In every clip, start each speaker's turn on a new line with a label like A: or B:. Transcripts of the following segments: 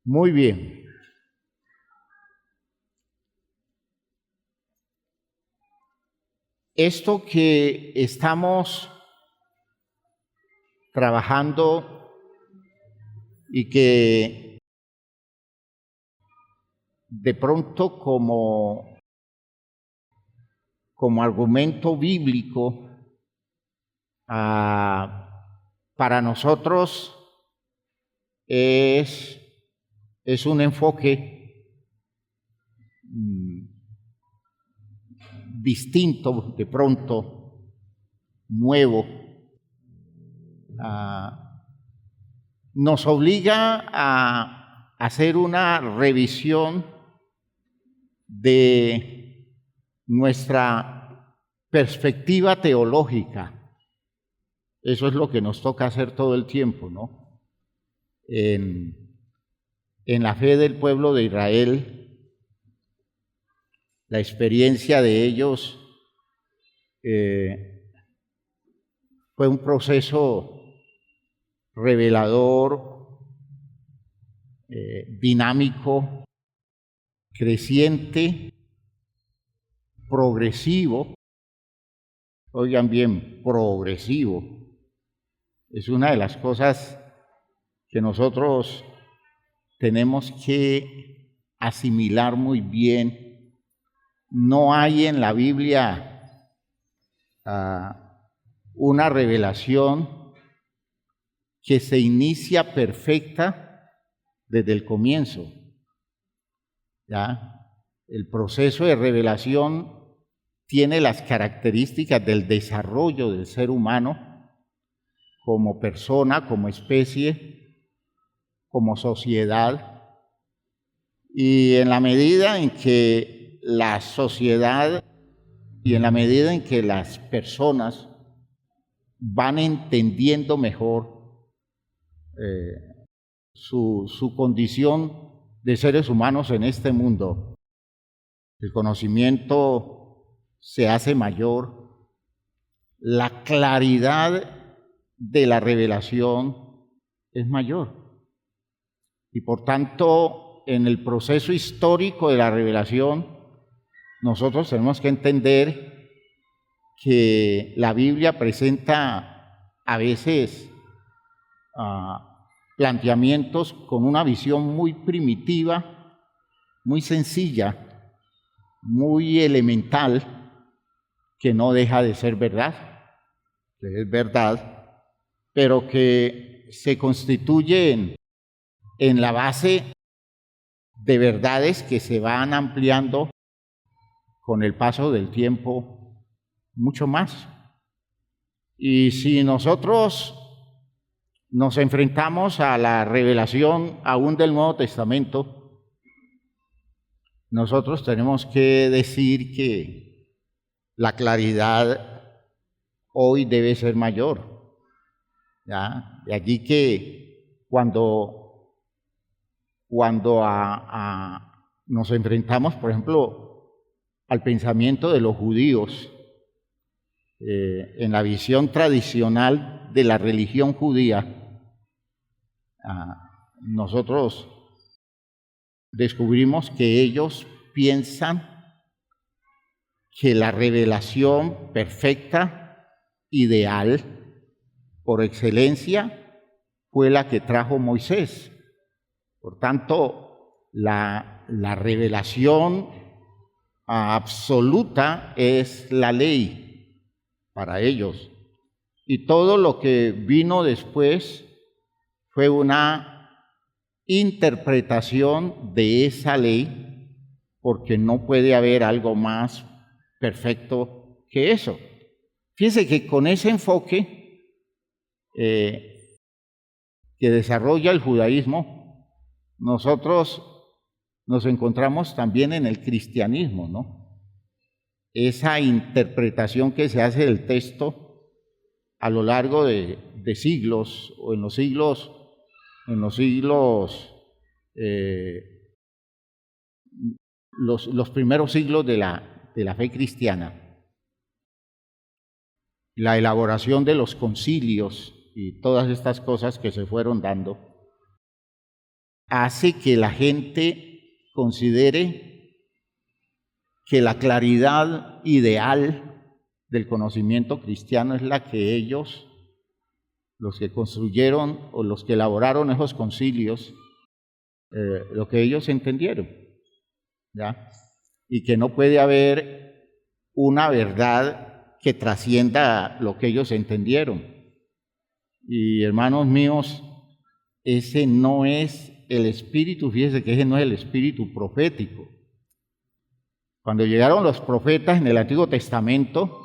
A: Muy bien. Esto que estamos trabajando y que de pronto como argumento bíblico para nosotros es un enfoque distinto, de pronto, nuevo. Nos obliga a hacer una revisión de nuestra perspectiva teológica. Eso es lo que nos toca hacer todo el tiempo, ¿no? En la fe del pueblo de Israel, la experiencia de ellos fue un proceso revelador, dinámico, creciente, progresivo. Oigan bien, progresivo. Es una de las cosas que nosotros tenemos que asimilar muy bien. No hay en la Biblia una revelación que se inicia perfecta desde el comienzo. ¿Ya? El proceso de revelación tiene las características del desarrollo del ser humano como persona, como especie, como sociedad. Y en la medida en que la sociedad y en la medida en que las personas van entendiendo mejor su condición de seres humanos en este mundo, el conocimiento se hace mayor, la claridad de la revelación es mayor. Y por tanto, en el proceso histórico de la revelación, nosotros tenemos que entender que la Biblia presenta a veces planteamientos con una visión muy primitiva, muy sencilla, muy elemental, que no deja de ser verdad, que es verdad, pero que se constituye en la base de verdades que se van ampliando con el paso del tiempo mucho más. Y si nosotros nos enfrentamos a la revelación aún del Nuevo Testamento, nosotros tenemos que decir que la claridad hoy debe ser mayor. ¿Ya? De allí que cuando nos enfrentamos, por ejemplo, al pensamiento de los judíos, en la visión tradicional de la religión judía, nosotros descubrimos que ellos piensan que la revelación perfecta, ideal, por excelencia, fue la que trajo Moisés. Por tanto, la revelación absoluta es la ley para ellos. Y todo lo que vino después fue una interpretación de esa ley, porque no puede haber algo más perfecto que eso. Fíjense que con ese enfoque que desarrolla el judaísmo, nosotros nos encontramos también en el cristianismo, ¿no? Esa interpretación que se hace del texto a lo largo de siglos, o en los siglos los primeros siglos de la fe cristiana, la elaboración de los concilios y todas estas cosas que se fueron dando, hace que la gente considere que la claridad ideal del conocimiento cristiano es la que ellos, los que construyeron o los que elaboraron esos concilios, lo que ellos entendieron, ¿ya? Y que no puede haber una verdad que trascienda lo que ellos entendieron. Y hermanos míos, ese no es el espíritu, fíjense que ese no es el espíritu profético. Cuando llegaron los profetas en el Antiguo Testamento,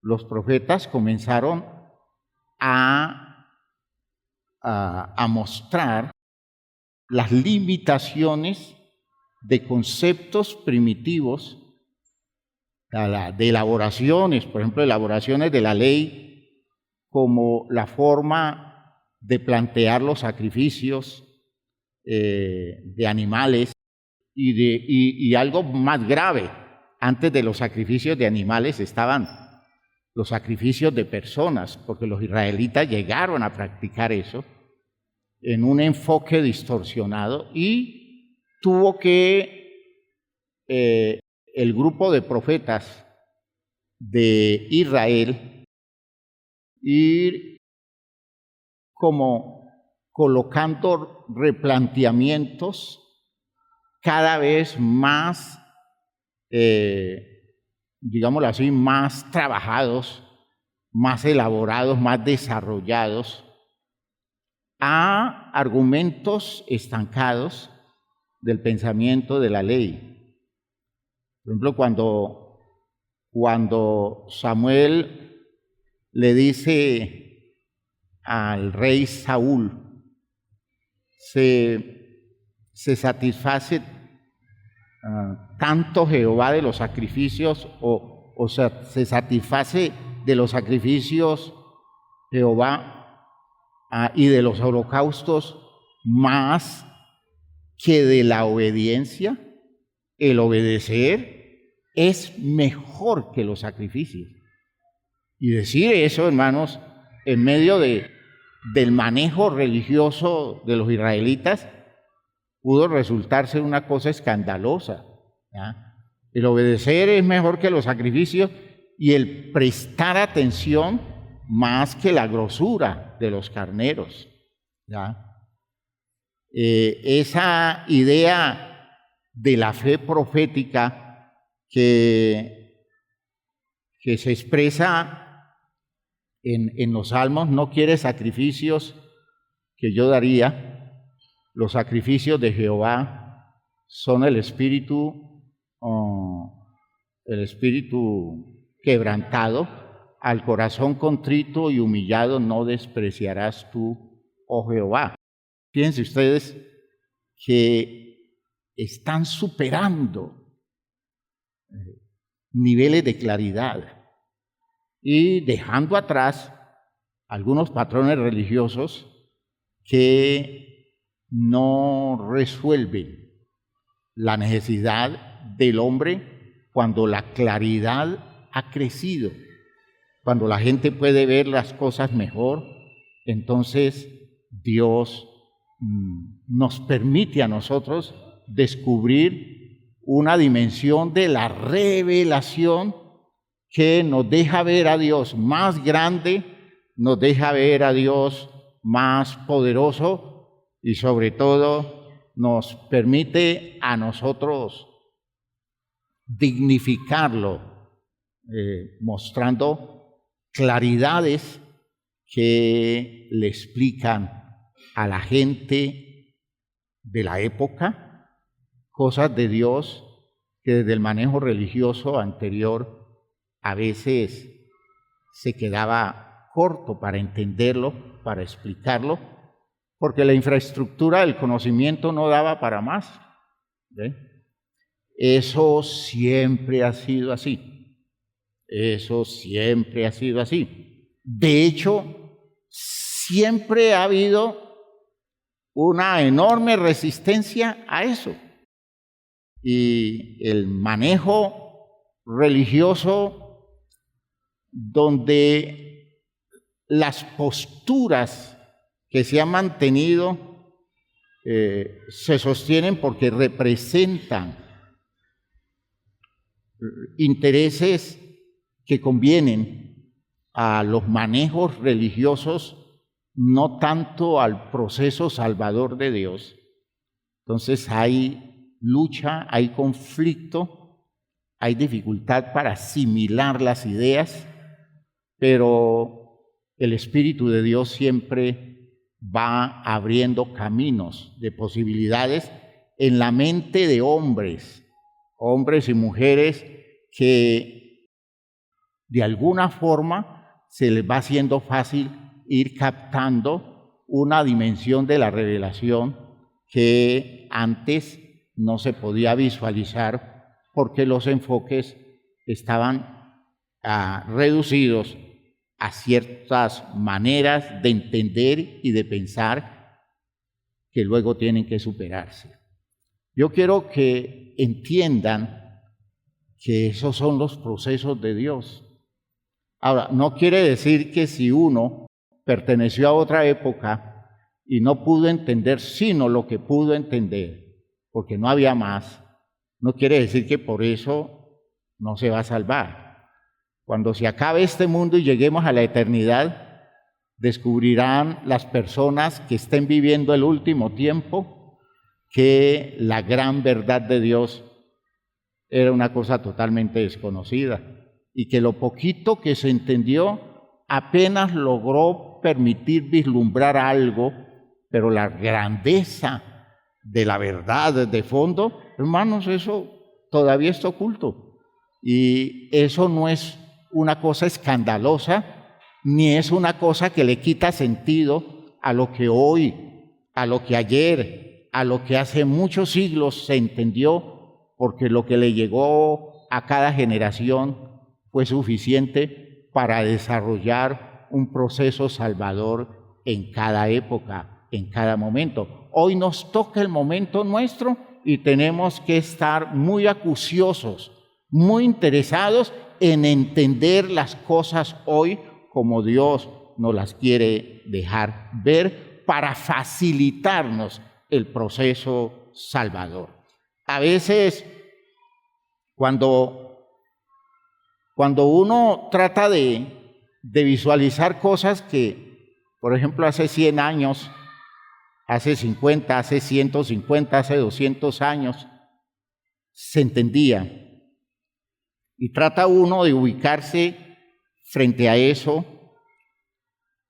A: los profetas comenzaron a mostrar las limitaciones de conceptos primitivos, de elaboraciones, por ejemplo, elaboraciones de la ley, como la forma de plantear los sacrificios de animales y algo más grave. Antes de los sacrificios de animales estaban los sacrificios de personas, porque los israelitas llegaron a practicar eso en un enfoque distorsionado y tuvo que el grupo de profetas de Israel ir como colocando replanteamientos cada vez más, digámoslo así, más trabajados, más elaborados, más desarrollados, a argumentos estancados del pensamiento de la ley. Por ejemplo, cuando Samuel le dice al rey Saúl, se satisface tanto Jehová de los sacrificios, o sea, se satisface de los sacrificios Jehová y de los holocaustos más que de la obediencia. El obedecer es mejor que los sacrificios. Y decir eso, hermanos, en medio del manejo religioso de los israelitas, pudo resultar ser una cosa escandalosa, ¿ya? El obedecer es mejor que los sacrificios y el prestar atención más que la grosura de los carneros, ¿ya? Esa idea de la fe profética que se expresa en los salmos no quiere sacrificios que yo daría. Los sacrificios de Jehová son el espíritu quebrantado, al corazón contrito y humillado no despreciarás tú, oh Jehová. Fíjense ustedes que están superando niveles de claridad y dejando atrás algunos patrones religiosos que no resuelven la necesidad del hombre cuando la claridad ha crecido, cuando la gente puede ver las cosas mejor. Entonces Dios nos permite a nosotros descubrir una dimensión de la revelación que nos deja ver a Dios más grande, nos deja ver a Dios más poderoso y sobre todo nos permite a nosotros dignificarlo, mostrando claridades que le explican a la gente de la época cosas de Dios que desde el manejo religioso anterior a veces se quedaba corto para entenderlo, para explicarlo, porque la infraestructura del conocimiento no daba para más. ¿Ve? Eso siempre ha sido así. Eso siempre ha sido así. De hecho, siempre ha habido una enorme resistencia a eso. Y el manejo religioso, donde las posturas que se han mantenido se sostienen porque representan intereses que convienen a los manejos religiosos, no tanto al proceso salvador de Dios. Entonces hay lucha, hay conflicto, hay dificultad para asimilar las ideas, pero el Espíritu de Dios siempre va abriendo caminos de posibilidades en la mente de hombres y mujeres que de alguna forma se les va haciendo fácil ir captando una dimensión de la revelación que antes no se podía visualizar porque los enfoques estaban reducidos a ciertas maneras de entender y de pensar que luego tienen que superarse. Yo quiero que entiendan que esos son los procesos de Dios. Ahora, no quiere decir que si uno perteneció a otra época y no pudo entender sino lo que pudo entender, porque no había más, no quiere decir que por eso no se va a salvar. Cuando se acabe este mundo y lleguemos a la eternidad, descubrirán las personas que estén viviendo el último tiempo que la gran verdad de Dios era una cosa totalmente desconocida y que lo poquito que se entendió apenas logró permitir vislumbrar algo, pero la grandeza de la verdad de fondo, hermanos, eso todavía está oculto. Y eso no es una cosa escandalosa, ni es una cosa que le quita sentido a lo que hoy, a lo que ayer, a lo que hace muchos siglos se entendió, porque lo que le llegó a cada generación fue suficiente para desarrollar un proceso salvador en cada época, en cada momento. Hoy nos toca el momento nuestro y tenemos que estar muy acuciosos, muy interesados en entender las cosas hoy como Dios nos las quiere dejar ver para facilitarnos el proceso salvador. A veces, cuando uno trata de visualizar cosas que, por ejemplo, hace 100 años, hace 50, hace 150, hace 200 años, se entendía. Y trata uno de ubicarse frente a eso,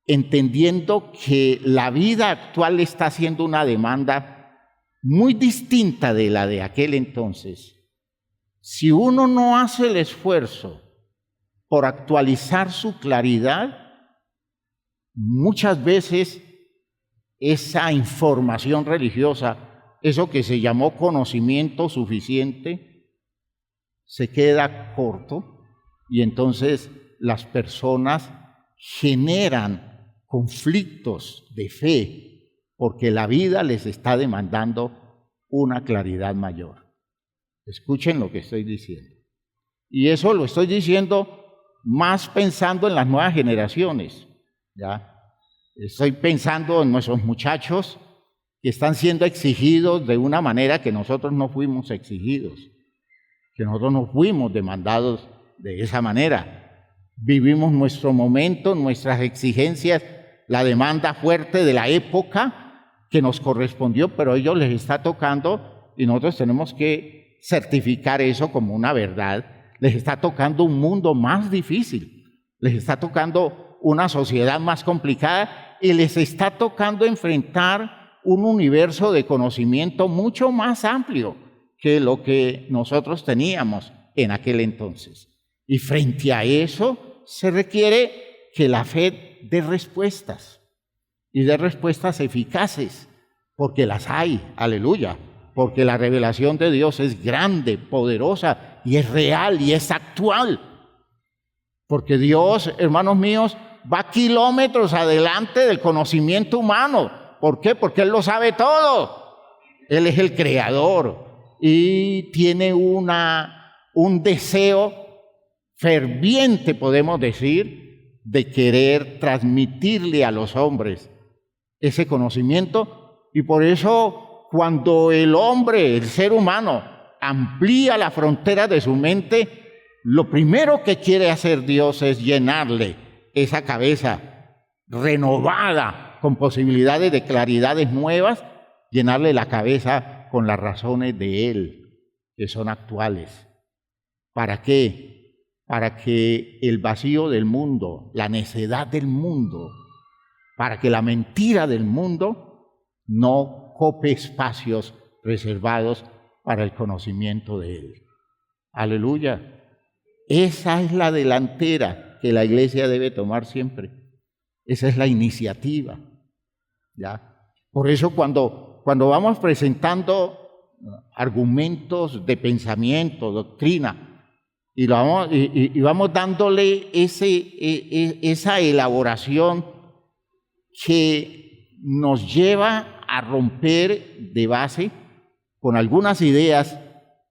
A: entendiendo que la vida actual está haciendo una demanda muy distinta de la de aquel entonces. Si uno no hace el esfuerzo por actualizar su claridad, muchas veces esa información religiosa, eso que se llamó conocimiento suficiente, se queda corto y entonces las personas generan conflictos de fe porque la vida les está demandando una claridad mayor. Escuchen lo que estoy diciendo. Y eso lo estoy diciendo más pensando en las nuevas generaciones, ¿ya? Estoy pensando en nuestros muchachos que están siendo exigidos de una manera que nosotros no fuimos exigidos, que nosotros no fuimos demandados de esa manera. Vivimos nuestro momento, nuestras exigencias, la demanda fuerte de la época que nos correspondió, pero a ellos les está tocando y nosotros tenemos que certificar eso como una verdad. Les está tocando un mundo más difícil, les está tocando una sociedad más complicada y les está tocando enfrentar un universo de conocimiento mucho más amplio que lo que nosotros teníamos en aquel entonces. Y frente a eso se requiere que la fe dé respuestas y dé respuestas eficaces, porque las hay, aleluya, porque la revelación de Dios es grande, poderosa y es real y es actual. Porque Dios, hermanos míos, va kilómetros adelante del conocimiento humano. ¿Por qué? Porque Él lo sabe todo. Él es el creador y tiene un deseo ferviente, podemos decir, de querer transmitirle a los hombres ese conocimiento, y por eso cuando el hombre, el ser humano, amplía la frontera de su mente, lo primero que quiere hacer Dios es llenarle esa cabeza renovada con posibilidades de claridades nuevas, llenarle la cabeza con las razones de Él, que son actuales. ¿Para qué? Para que el vacío del mundo, la necedad del mundo, para que la mentira del mundo no cope espacios reservados para el conocimiento de Él. Aleluya. Esa es la delantera que la iglesia debe tomar siempre. Esa es la iniciativa. ¿Ya? Por eso cuando vamos presentando argumentos de pensamiento, doctrina, y vamos dándole esa elaboración que nos lleva a romper de base con algunas ideas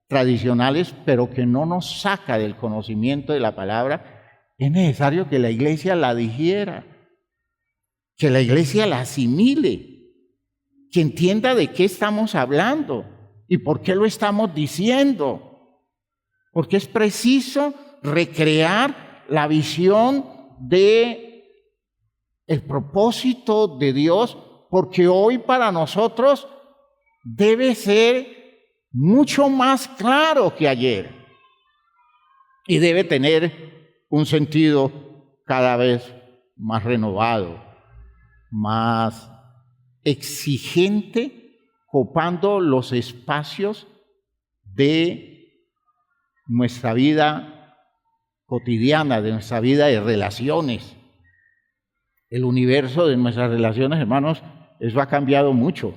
A: tradicionales, pero que no nos saca del conocimiento de la palabra, es necesario que la iglesia la digiera, que la iglesia la asimile, que entienda de qué estamos hablando y por qué lo estamos diciendo, porque es preciso recrear la visión de el propósito de Dios, porque hoy para nosotros debe ser mucho más claro que ayer y debe tener un sentido cada vez más renovado, más exigente, copando los espacios de nuestra vida cotidiana, de nuestra vida de relaciones. El universo de nuestras relaciones, hermanos, eso ha cambiado mucho.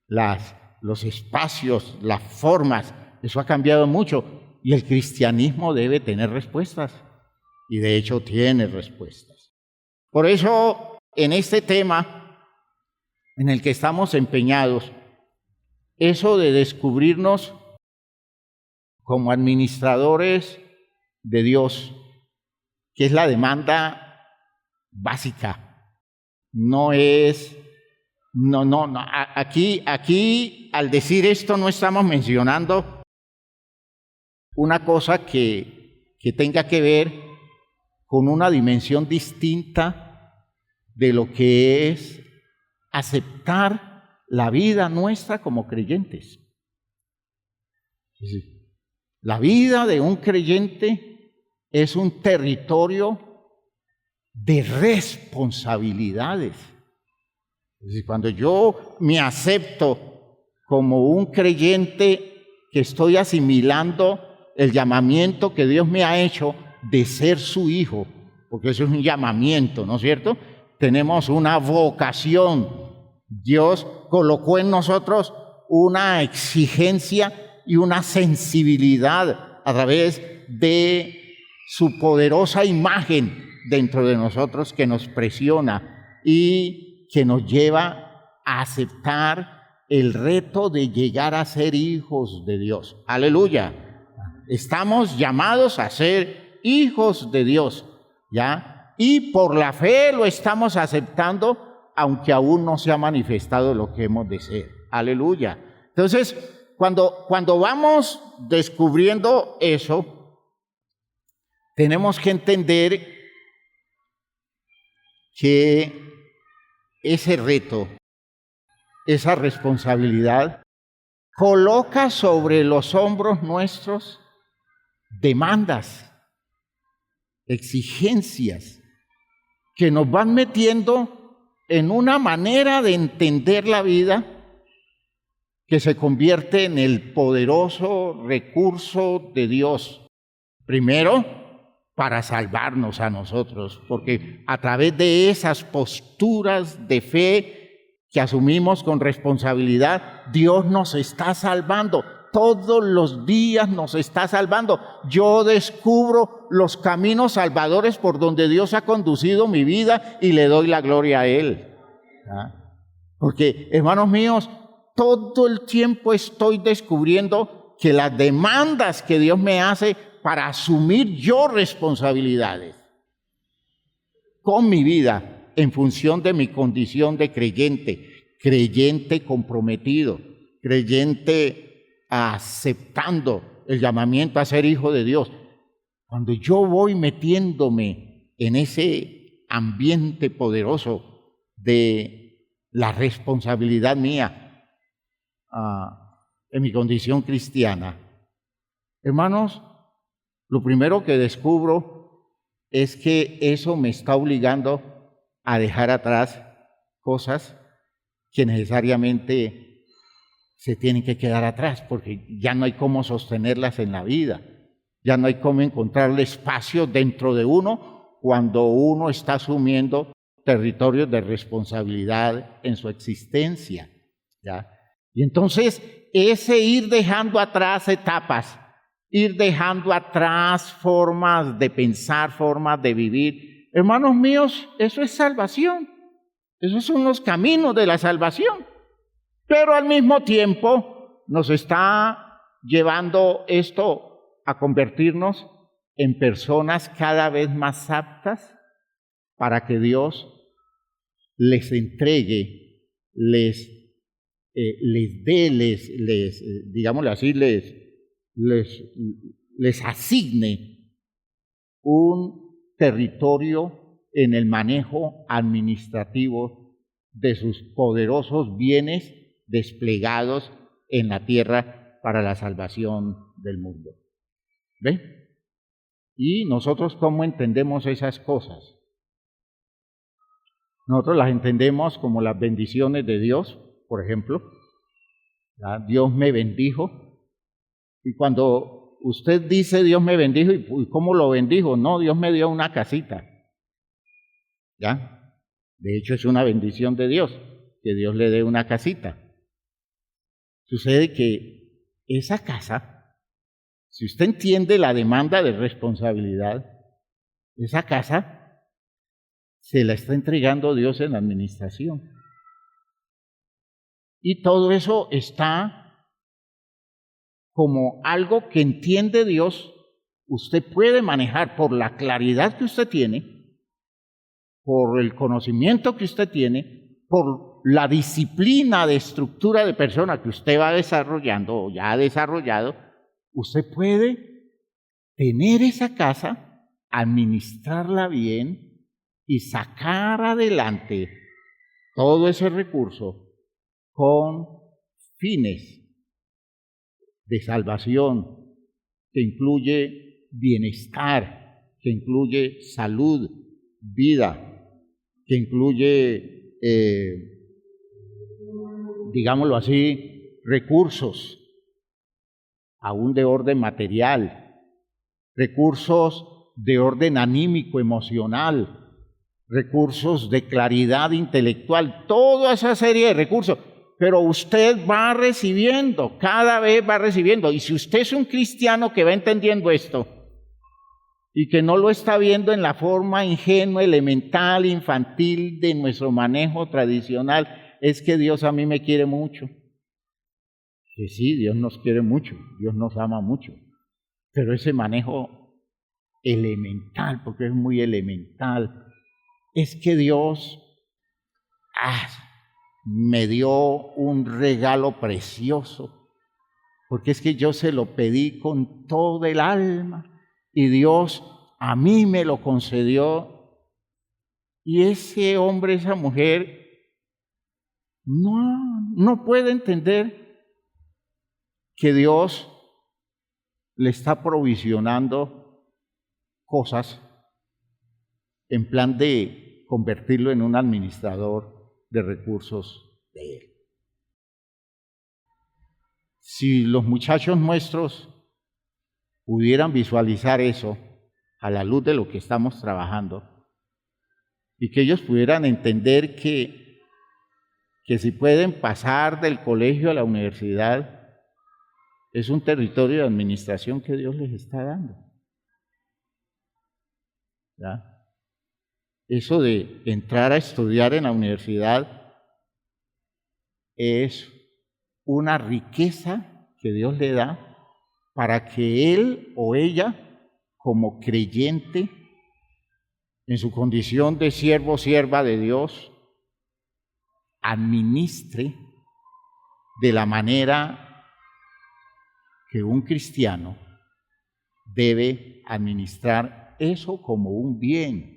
A: Los espacios, las formas, eso ha cambiado mucho. Y el cristianismo debe tener respuestas. Y de hecho tiene respuestas. Por eso, en este tema en el que estamos empeñados, eso de descubrirnos como administradores de Dios, que es la demanda básica, aquí al decir esto no estamos mencionando una cosa que tenga que ver con una dimensión distinta de lo que es aceptar la vida nuestra como creyentes. La vida de un creyente es un territorio de responsabilidades. Es decir, cuando yo me acepto como un creyente, que estoy asimilando el llamamiento que Dios me ha hecho de ser su hijo, porque eso es un llamamiento, ¿no es cierto? Tenemos una vocación. Dios colocó en nosotros una exigencia y una sensibilidad a través de su poderosa imagen dentro de nosotros que nos presiona y que nos lleva a aceptar el reto de llegar a ser hijos de Dios. ¡Aleluya! Estamos llamados a ser hijos de Dios, ¿ya? Y por la fe lo estamos aceptando, aunque aún no se ha manifestado lo que hemos de ser. ¡Aleluya! Entonces, cuando vamos descubriendo eso, tenemos que entender que ese reto, esa responsabilidad, coloca sobre los hombros nuestros demandas, exigencias, que nos van metiendo en una manera de entender la vida que se convierte en el poderoso recurso de Dios. Primero, para salvarnos a nosotros, porque a través de esas posturas de fe que asumimos con responsabilidad, Dios nos está salvando. Todos los días nos está salvando. Yo descubro los caminos salvadores por donde Dios ha conducido mi vida y le doy la gloria a Él. Porque, hermanos míos, todo el tiempo estoy descubriendo que las demandas que Dios me hace para asumir yo responsabilidades con mi vida en función de mi condición de creyente comprometido, creyente aceptando el llamamiento a ser hijo de Dios, cuando yo voy metiéndome en ese ambiente poderoso de la responsabilidad mía en mi condición cristiana, hermanos, lo primero que descubro es que eso me está obligando a dejar atrás cosas que necesariamente se tienen que quedar atrás, porque ya no hay cómo sostenerlas en la vida, ya no hay cómo encontrarle espacio dentro de uno cuando uno está asumiendo territorios de responsabilidad en su existencia, ¿ya? Y entonces ese ir dejando atrás etapas, ir dejando atrás formas de pensar, formas de vivir, hermanos míos, eso es salvación. Esos son los caminos de la salvación. Pero al mismo tiempo nos está llevando esto a convertirnos en personas cada vez más aptas para que Dios les entregue, les dé, digámoslo así, les asigne un territorio en el manejo administrativo de sus poderosos bienes desplegados en la tierra para la salvación del mundo. ¿Ven? ¿Y nosotros cómo entendemos esas cosas? Nosotros las entendemos como las bendiciones de Dios, por ejemplo. ¿Ya? Dios me bendijo. Y cuando usted dice Dios me bendijo, ¿y cómo lo bendijo? No, Dios me dio una casita. ¿Ya? De hecho, es una bendición de Dios, que Dios le dé una casita. Sucede que esa casa, si usted entiende la demanda de responsabilidad, esa casa se la está entregando Dios en la administración. Y todo eso está como algo que entiende Dios, usted puede manejar por la claridad que usted tiene, por el conocimiento que usted tiene, por la disciplina de estructura de persona que usted va desarrollando o ya ha desarrollado, usted puede tener esa casa, administrarla bien y sacar adelante todo ese recurso con fines de salvación que incluye bienestar, que incluye salud, vida, que incluye, digámoslo así, recursos, aún de orden material, recursos de orden anímico, emocional, recursos de claridad intelectual, toda esa serie de recursos. Pero usted va recibiendo, cada vez va recibiendo. Y si usted es un cristiano que va entendiendo esto, y que no lo está viendo en la forma ingenua, elemental, infantil de nuestro manejo tradicional, es que Dios a mí me quiere mucho. Que sí, Dios nos quiere mucho, Dios nos ama mucho, pero ese manejo elemental, porque es muy elemental, es que Dios me dio un regalo precioso, porque es que yo se lo pedí con todo el alma, y Dios a mí me lo concedió, y ese hombre, esa mujer, no puede entender que Dios le está provisionando cosas en plan de convertirlo en un administrador de recursos de Él. Si los muchachos nuestros pudieran visualizar eso a la luz de lo que estamos trabajando y que ellos pudieran entender que si pueden pasar del colegio a la universidad, es un territorio de administración que Dios les está dando. ¿Ya? Eso de entrar a estudiar en la universidad es una riqueza que Dios le da para que él o ella, como creyente, en su condición de siervo o sierva de Dios, administre de la manera que un cristiano debe administrar eso como un bien.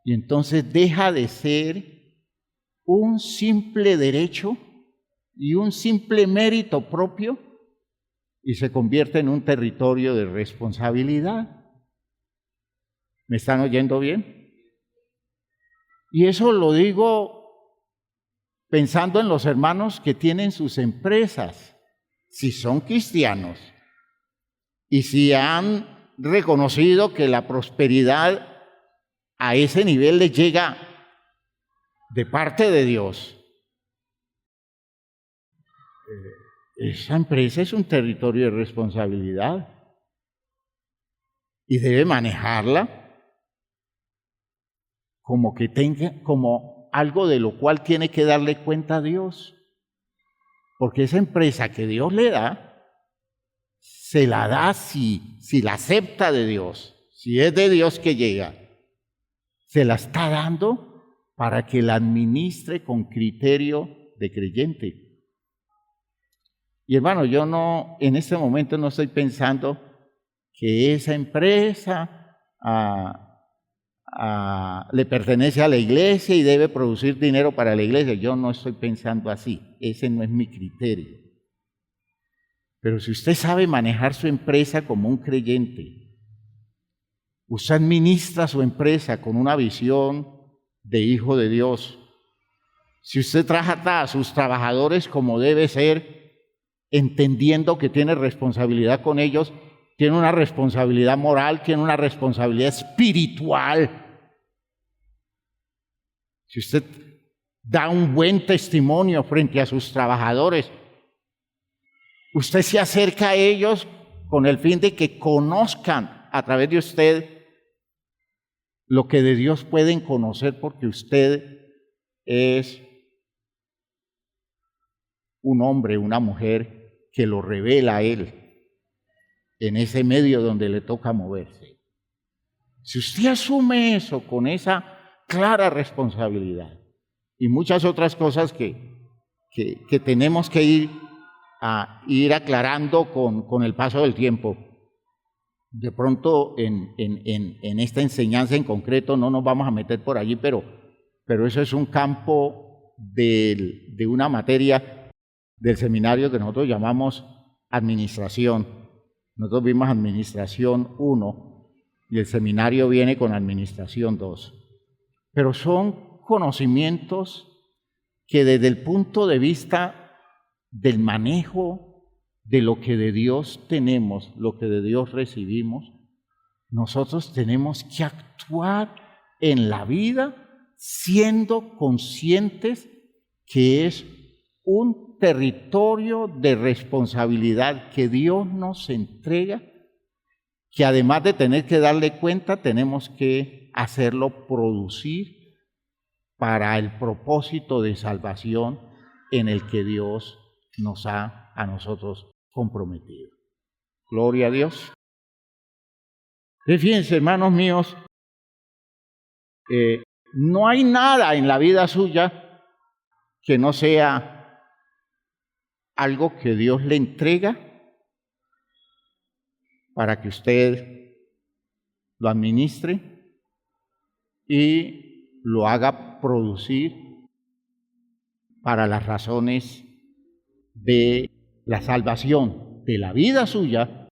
A: Y entonces deja de ser un simple derecho y un simple mérito propio y se convierte en un territorio de responsabilidad. ¿Me están oyendo bien? Y eso lo digo pensando en los hermanos que tienen sus empresas, si son cristianos y si han reconocido que la prosperidad a ese nivel les llega de parte de Dios. Esa empresa es un territorio de responsabilidad y debe manejarla como que tenga, como algo de lo cual tiene que darle cuenta a Dios. Porque esa empresa que Dios le da, se la da si la acepta de Dios, si es de Dios que llega, se la está dando para que la administre con criterio de creyente. Y hermano, yo no, en este momento no estoy pensando que esa empresa le pertenece a la iglesia y debe producir dinero para la iglesia. Yo no estoy pensando así, ese no es mi criterio. Pero si usted sabe manejar su empresa como un creyente, usted administra su empresa con una visión de hijo de Dios, si usted trata a sus trabajadores como debe ser, entendiendo que tiene responsabilidad con ellos, tiene una responsabilidad moral, tiene una responsabilidad espiritual. Si usted da un buen testimonio frente a sus trabajadores, usted se acerca a ellos con el fin de que conozcan a través de usted lo que de Dios pueden conocer, porque usted es un hombre, una mujer que lo revela a Él en ese medio donde le toca moverse. Si usted asume eso con esa clara responsabilidad y muchas otras cosas que tenemos que ir aclarando con el paso del tiempo, de pronto en esta enseñanza en concreto no nos vamos a meter por allí, pero eso es un campo de una materia del seminario que nosotros llamamos administración. Nosotros vimos administración 1 y el seminario viene con administración 2. Pero son conocimientos que desde el punto de vista del manejo de lo que de Dios tenemos, lo que de Dios recibimos, nosotros tenemos que actuar en la vida siendo conscientes que es un territorio de responsabilidad que Dios nos entrega, que además de tener que darle cuenta, tenemos que hacerlo producir para el propósito de salvación en el que Dios nos ha a nosotros comprometido. Gloria a Dios. Fíjense, hermanos míos, no hay nada en la vida suya que no sea algo que Dios le entrega para que usted lo administre y lo haga producir para las razones de la salvación de la vida suya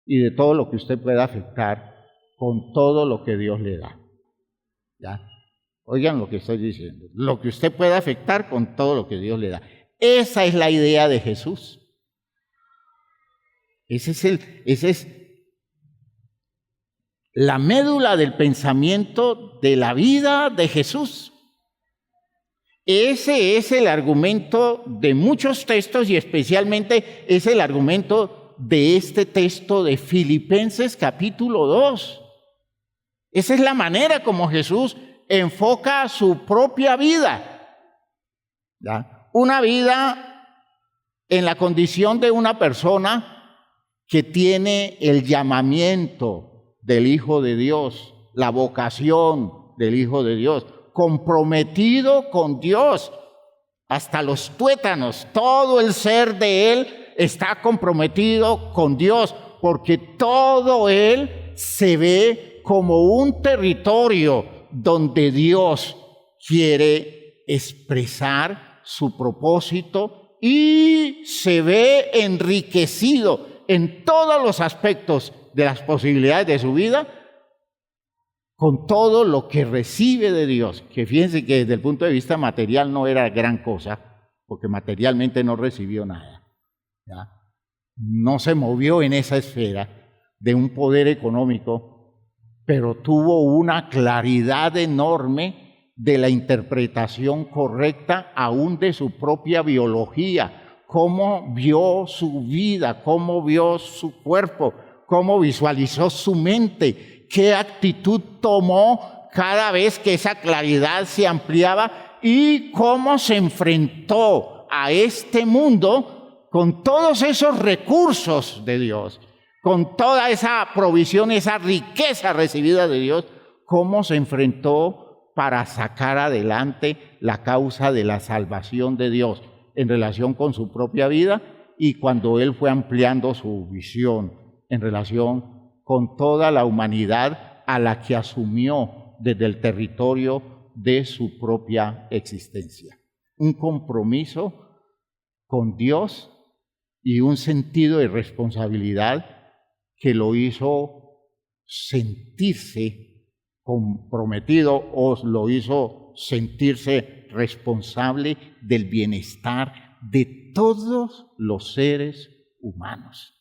A: y de todo lo que usted pueda afectar con todo lo que Dios le da. ¿Ya? Oigan lo que estoy diciendo. Lo que usted pueda afectar con todo lo que Dios le da. Esa es la idea de Jesús. Esa es la médula del pensamiento de la vida de Jesús. Ese es el argumento de muchos textos y especialmente es el argumento de este texto de Filipenses capítulo 2. Esa es la manera como Jesús enfoca su propia vida. ¿Ya? Una vida en la condición de una persona que tiene el llamamiento del Hijo de Dios, la vocación del Hijo de Dios, comprometido con Dios, hasta los tuétanos, todo el ser de él está comprometido con Dios, porque todo él se ve como un territorio donde Dios quiere expresar su propósito y se ve enriquecido en todos los aspectos de las posibilidades de su vida con todo lo que recibe de Dios, que fíjense que desde el punto de vista material no era gran cosa, porque materialmente no recibió nada, ¿ya? No se movió en esa esfera de un poder económico, pero tuvo una claridad enorme de la interpretación correcta aún de su propia biología, cómo vio su vida, cómo vio su cuerpo, cómo visualizó su mente, qué actitud tomó cada vez que esa claridad se ampliaba y cómo se enfrentó a este mundo con todos esos recursos de Dios, con toda esa provisión, esa riqueza recibida de Dios, cómo se enfrentó para sacar adelante la causa de la salvación de Dios en relación con su propia vida y cuando él fue ampliando su visión en relación con toda la humanidad a la que asumió desde el territorio de su propia existencia. Un compromiso con Dios y un sentido de responsabilidad que lo hizo sentirse comprometido o lo hizo sentirse responsable del bienestar de todos los seres humanos.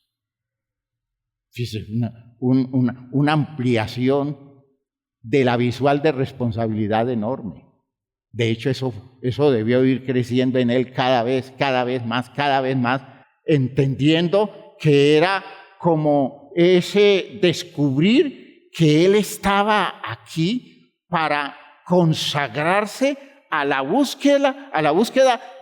A: Fíjense, una ampliación de la visual de responsabilidad enorme. De hecho, eso debió ir creciendo en él cada vez más, entendiendo que era como ese descubrir que él estaba aquí para consagrarse a la búsqueda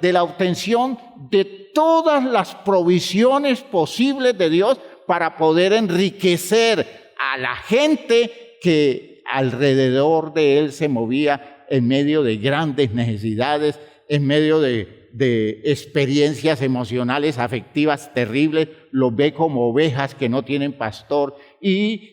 A: de la obtención de todas las provisiones posibles de Dios para poder enriquecer a la gente que alrededor de él se movía en medio de grandes necesidades, en medio de experiencias emocionales, afectivas terribles, los ve como ovejas que no tienen pastor y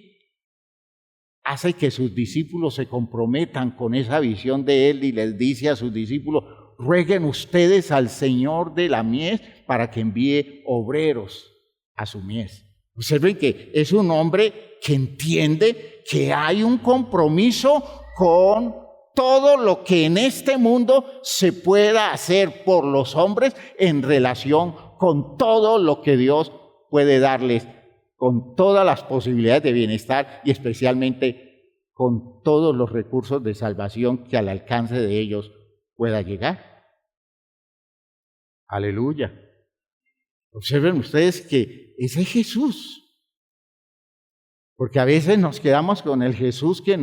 A: hace que sus discípulos se comprometan con esa visión de él y les dice a sus discípulos: rueguen ustedes al Señor de la mies para que envíe obreros a su mies. Observen que es un hombre que entiende que hay un compromiso con todo lo que en este mundo se pueda hacer por los hombres en relación con todo lo que Dios puede darles, con todas las posibilidades de bienestar y especialmente con todos los recursos de salvación que al alcance de ellos pueda llegar. Aleluya. Observen ustedes que ese es Jesús. Porque a veces nos quedamos con el Jesús que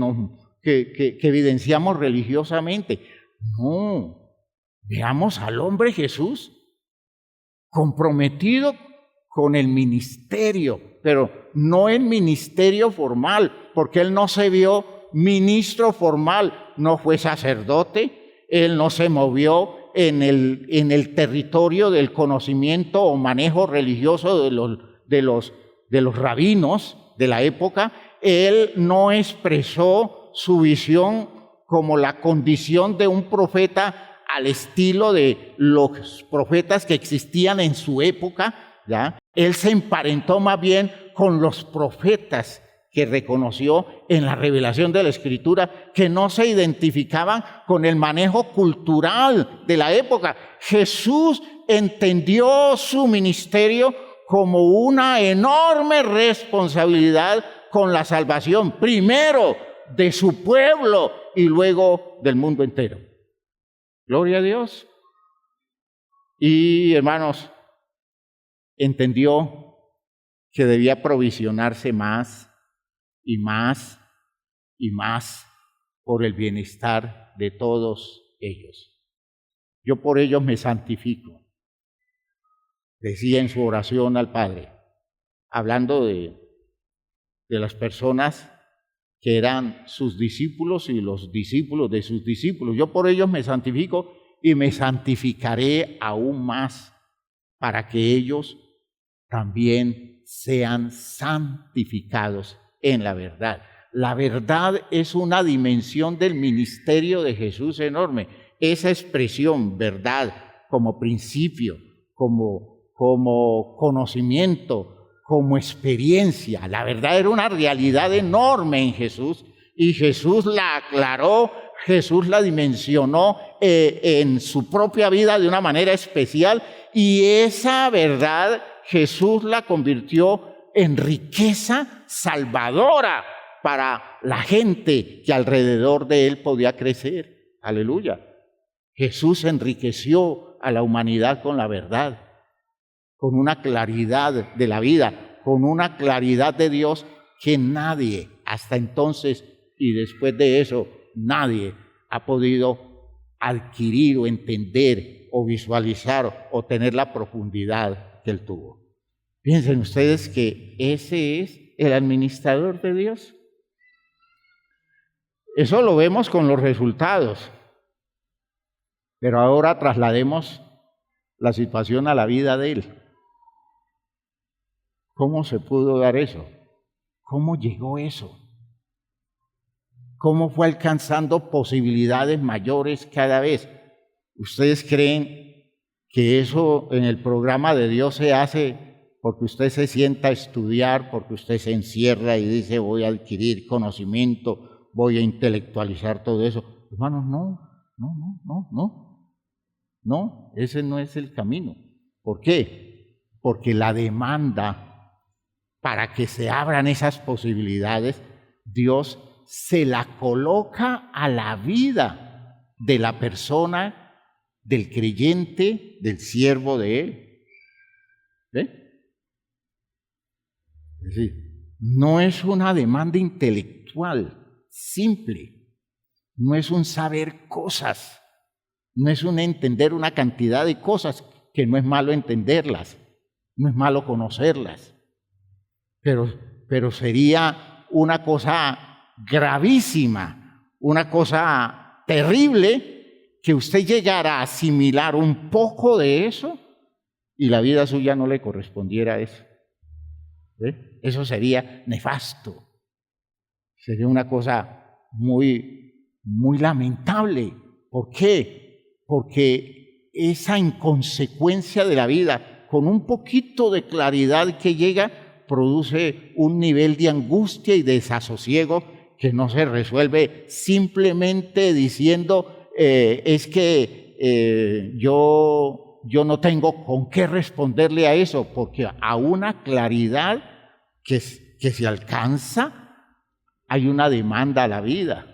A: evidenciamos religiosamente. No, veamos al hombre Jesús comprometido con el ministerio, pero no el ministerio formal, porque él no se vio ministro formal, no fue sacerdote, él no se movió en el territorio del conocimiento o manejo religioso de los rabinos de la época. Él no expresó su visión como la condición de un profeta al estilo de los profetas que existían en su época, ¿ya? Él se emparentó más bien con los profetas que reconoció en la revelación de la Escritura, que no se identificaban con el manejo cultural de la época. Jesús entendió su ministerio como una enorme responsabilidad con la salvación, primero de su pueblo y luego del mundo entero. Gloria a Dios. Y hermanos, entendió que debía provisionarse más y más y más por el bienestar de todos ellos. Yo por ellos me santifico, decía en su oración al Padre, hablando de las personas que eran sus discípulos y los discípulos de sus discípulos. Yo por ellos me santifico y me santificaré aún más para que ellos también sean santificados en la verdad. La verdad es una dimensión del ministerio de Jesús enorme. Esa expresión, verdad, como principio, como conocimiento, como experiencia. La verdad era una realidad enorme en Jesús y Jesús la aclaró, Jesús la dimensionó en su propia vida de una manera especial y esa verdad Jesús la convirtió en riqueza salvadora para la gente que alrededor de él podía crecer. Aleluya. Jesús enriqueció a la humanidad con la verdad, con una claridad de la vida, con una claridad de Dios que nadie hasta entonces y después de eso, nadie ha podido adquirir o entender o visualizar o tener la profundidad que él tuvo. Piensen ustedes que ese es el administrador de Dios. Eso lo vemos con los resultados. Pero ahora traslademos la situación a la vida de él. ¿Cómo se pudo dar eso? ¿Cómo llegó eso? ¿Cómo fue alcanzando posibilidades mayores cada vez? ¿Ustedes creen que eso en el programa de Dios se hace porque usted se sienta a estudiar, porque usted se encierra y dice voy a adquirir conocimiento, voy a intelectualizar todo eso? Hermanos, no, ese no es el camino. ¿Por qué? Porque la demanda para que se abran esas posibilidades, Dios se la coloca a la vida de la persona, del creyente, del siervo de él. ¿Ve? Es decir, no es una demanda intelectual simple, no es un saber cosas, no es un entender una cantidad de cosas que no es malo entenderlas, no es malo conocerlas, pero sería una cosa gravísima, una cosa terrible que usted llegara a asimilar un poco de eso y la vida suya no le correspondiera a eso. ¿Eh? Eso sería nefasto, sería una cosa muy lamentable. ¿Por qué? Porque esa inconsecuencia de la vida, con un poquito de claridad que llega, produce un nivel de angustia y desasosiego que no se resuelve simplemente diciendo es que yo no tengo con qué responderle a eso, porque a una claridad que se alcanza hay una demanda a la vida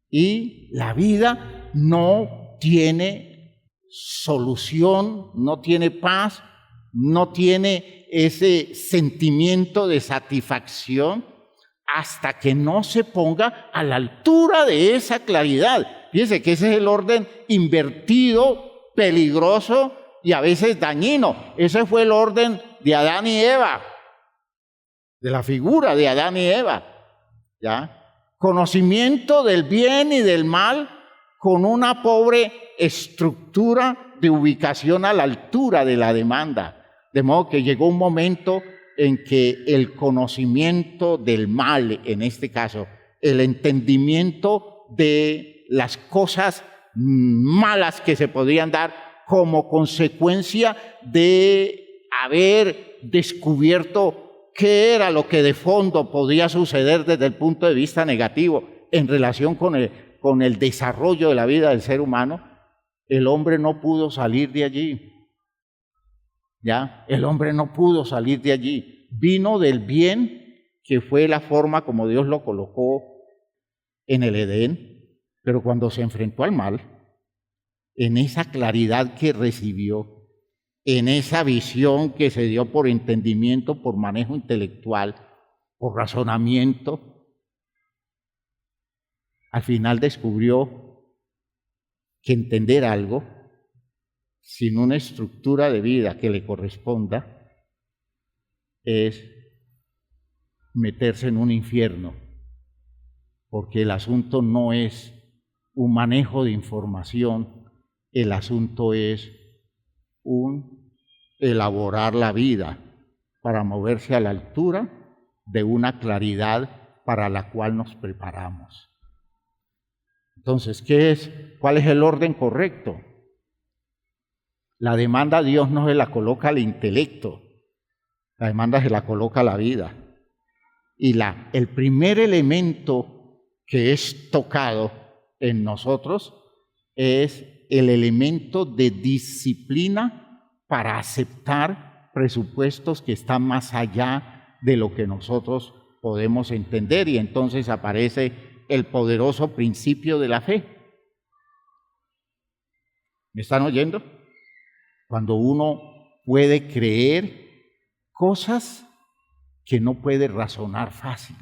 A: y la vida no tiene solución, no tiene paz, no tiene ese sentimiento de satisfacción hasta que no se ponga a la altura de esa claridad. Fíjense que ese es el orden invertido, peligroso y a veces dañino. Ese fue el orden de Adán y Eva, de la figura de Adán y Eva, ¿ya? Conocimiento del bien y del mal con una pobre estructura de ubicación a la altura de la demanda. De modo que llegó un momento en que el conocimiento del mal, en este caso, el entendimiento de las cosas malas que se podían dar como consecuencia de haber descubierto qué era lo que de fondo podía suceder desde el punto de vista negativo en relación con el desarrollo de la vida del ser humano, el hombre no pudo salir de allí. ¿Ya? El hombre no pudo salir de allí. Vino del bien, que fue la forma como Dios lo colocó en el Edén, pero cuando se enfrentó al mal, en esa claridad que recibió, en esa visión que se dio por entendimiento, por manejo intelectual, por razonamiento, al final descubrió que entender algo sin una estructura de vida que le corresponda es meterse en un infierno, porque el asunto no es un manejo de información, El asunto es elaborar la vida para moverse a la altura de una claridad para la cual nos preparamos. Entonces, ¿cuál es el orden correcto? La demanda Dios no se la coloca al intelecto, la demanda se la coloca a la vida. Y el primer elemento que es tocado en nosotros es el elemento de disciplina para aceptar presupuestos que están más allá de lo que nosotros podemos entender, y entonces aparece el poderoso principio de la fe. ¿Me están oyendo? Cuando uno puede creer cosas que no puede razonar fácil,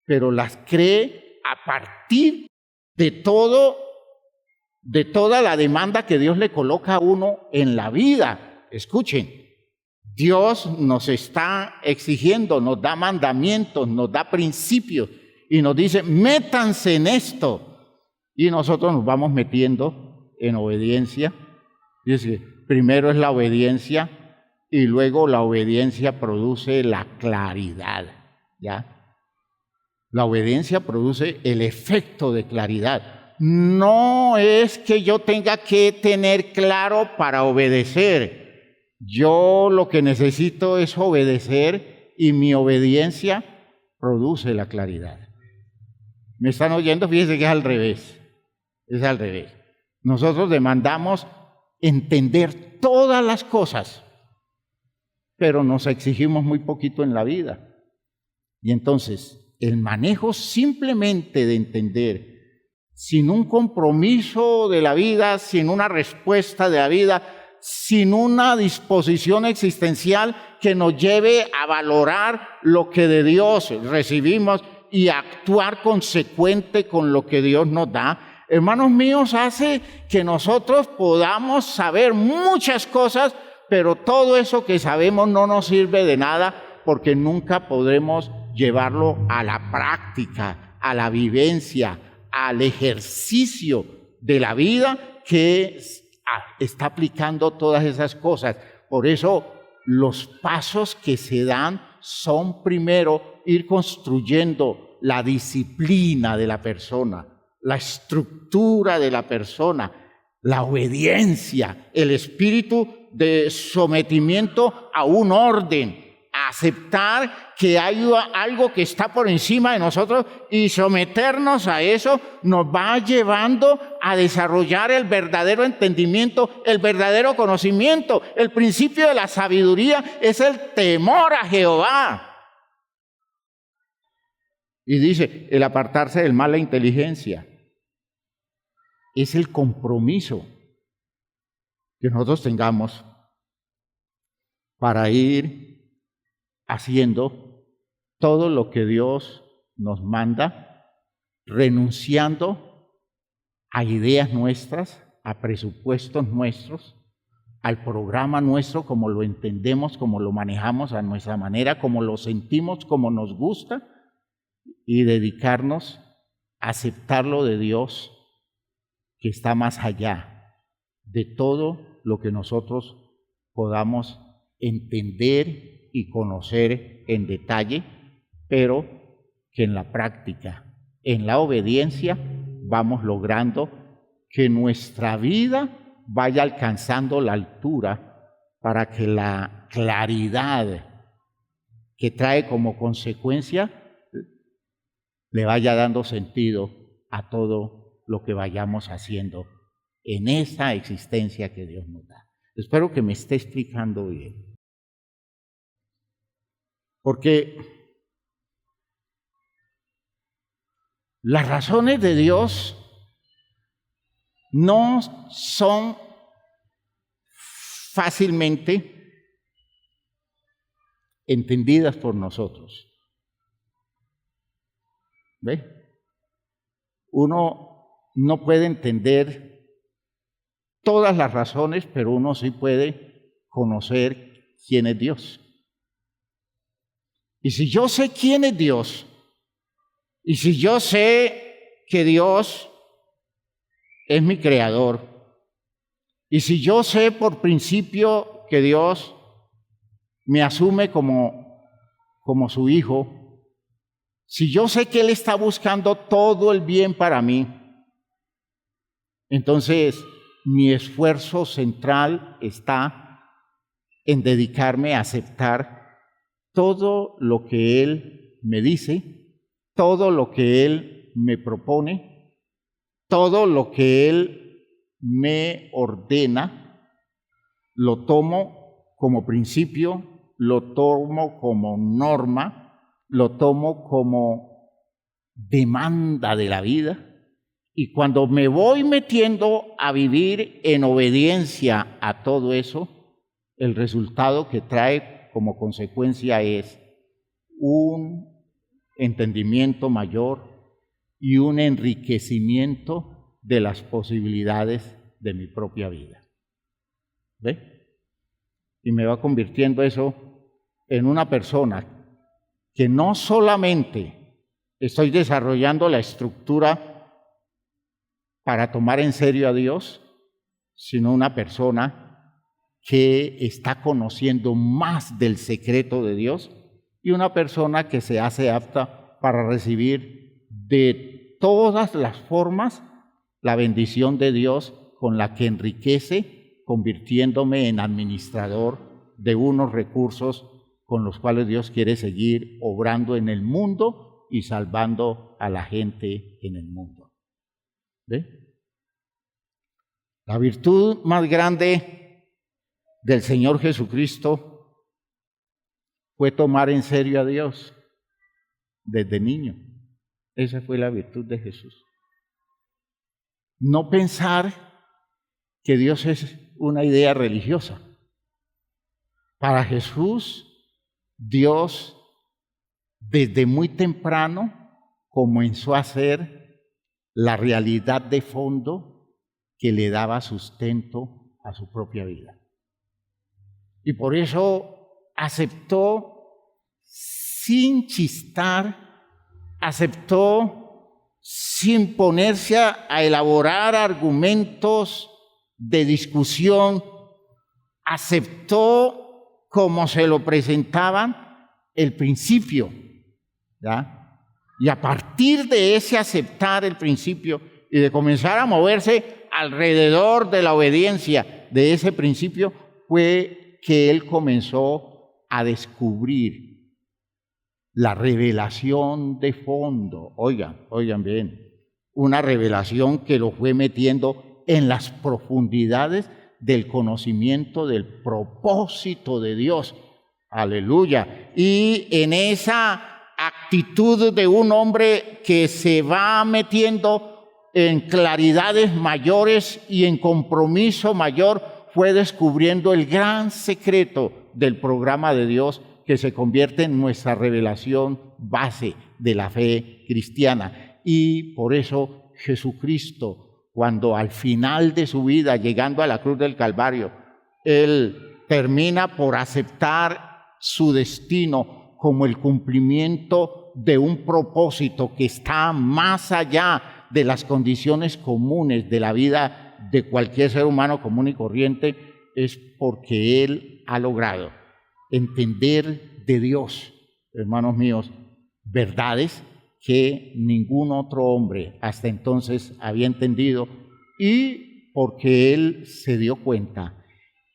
A: pero las cree a partir de toda la demanda que Dios le coloca a uno en la vida. Escuchen, Dios nos está exigiendo, nos da mandamientos, nos da principios y nos dice, métanse en esto. Y nosotros nos vamos metiendo en obediencia. Dice, primero es la obediencia y luego la obediencia produce la claridad, ¿ya? La obediencia produce el efecto de claridad. No es que yo tenga que tener claro para obedecer. Yo lo que necesito es obedecer y mi obediencia produce la claridad. ¿Me están oyendo? Fíjense que es al revés. Es al revés. Nosotros demandamos entender todas las cosas, pero nos exigimos muy poquito en la vida. Y entonces, el manejo simplemente de entender, sin un compromiso de la vida, sin una respuesta de la vida, sin una disposición existencial que nos lleve a valorar lo que de Dios recibimos y a actuar consecuente con lo que Dios nos da, hermanos míos, hace que nosotros podamos saber muchas cosas, pero todo eso que sabemos no nos sirve de nada porque nunca podremos llevarlo a la práctica, a la vivencia, al ejercicio de la vida que está aplicando todas esas cosas. Por eso los pasos que se dan son primero ir construyendo la disciplina de la persona, la estructura de la persona, la obediencia, el espíritu de sometimiento a un orden, a aceptar que hay algo que está por encima de nosotros y someternos a eso nos va llevando a desarrollar el verdadero entendimiento, el verdadero conocimiento. El principio de la sabiduría es el temor a Jehová. Y dice, el apartarse del mal, la inteligencia. Es el compromiso que nosotros tengamos para ir haciendo todo lo que Dios nos manda, renunciando a ideas nuestras, a presupuestos nuestros, al programa nuestro como lo entendemos, como lo manejamos a nuestra manera, como lo sentimos, como nos gusta, y dedicarnos a aceptar lo de Dios que está más allá de todo lo que nosotros podamos entender y conocer en detalle, pero que en la práctica, en la obediencia, vamos logrando que nuestra vida vaya alcanzando la altura para que la claridad que trae como consecuencia le vaya dando sentido a todo lo que vayamos haciendo en esa existencia que Dios nos da. Espero que me esté explicando bien. Porque las razones de Dios no son fácilmente entendidas por nosotros. ¿Ve? Uno no puede entender todas las razones, pero uno sí puede conocer quién es Dios. Y si yo sé quién es Dios, y si yo sé que Dios es mi creador, Y si yo sé por principio que Dios me asume como su hijo, si yo sé que Él está buscando todo el bien para mí, entonces mi esfuerzo central está en dedicarme a aceptar todo lo que Él me dice, todo lo que Él me propone, todo lo que Él me ordena, lo tomo como principio, lo tomo como norma, lo tomo como demanda de la vida. Y cuando me voy metiendo a vivir en obediencia a todo eso, el resultado que trae como consecuencia es un entendimiento mayor y un enriquecimiento de las posibilidades de mi propia vida. ¿Ve? Y me va convirtiendo eso en una persona que no solamente estoy desarrollando la estructura para tomar en serio a Dios, sino una persona que está conociendo más del secreto de Dios y una persona que se hace apta para recibir de todas las formas la bendición de Dios con la que enriquece, convirtiéndome en administrador de unos recursos con los cuales Dios quiere seguir obrando en el mundo y salvando a la gente en el mundo. ¿Ve? La virtud más grande del Señor Jesucristo fue tomar en serio a Dios desde niño. Esa fue la virtud de Jesús. No pensar que Dios es una idea religiosa. Para Jesús, Dios desde muy temprano comenzó a ser la realidad de fondo que le daba sustento a su propia vida. Y por eso aceptó sin chistar, aceptó sin ponerse a elaborar argumentos de discusión, aceptó como se lo presentaban el principio, ¿ya? Y a partir de ese aceptar el principio y de comenzar a moverse alrededor de la obediencia de ese principio, fue que él comenzó a descubrir la revelación de fondo. Oigan bien, una revelación que lo fue metiendo en las profundidades del conocimiento del propósito de Dios. Aleluya. Y en esa actitud de un hombre que se va metiendo en claridades mayores y en compromiso mayor, fue descubriendo el gran secreto del programa de Dios que se convierte en nuestra revelación base de la fe cristiana. Y por eso Jesucristo, cuando al final de su vida, llegando a la cruz del Calvario, Él termina por aceptar su destino como el cumplimiento de un propósito que está más allá de las condiciones comunes de la vida de cualquier ser humano común y corriente, es porque Él ha logrado entender de Dios, hermanos míos, verdades que ningún otro hombre hasta entonces había entendido, y porque Él se dio cuenta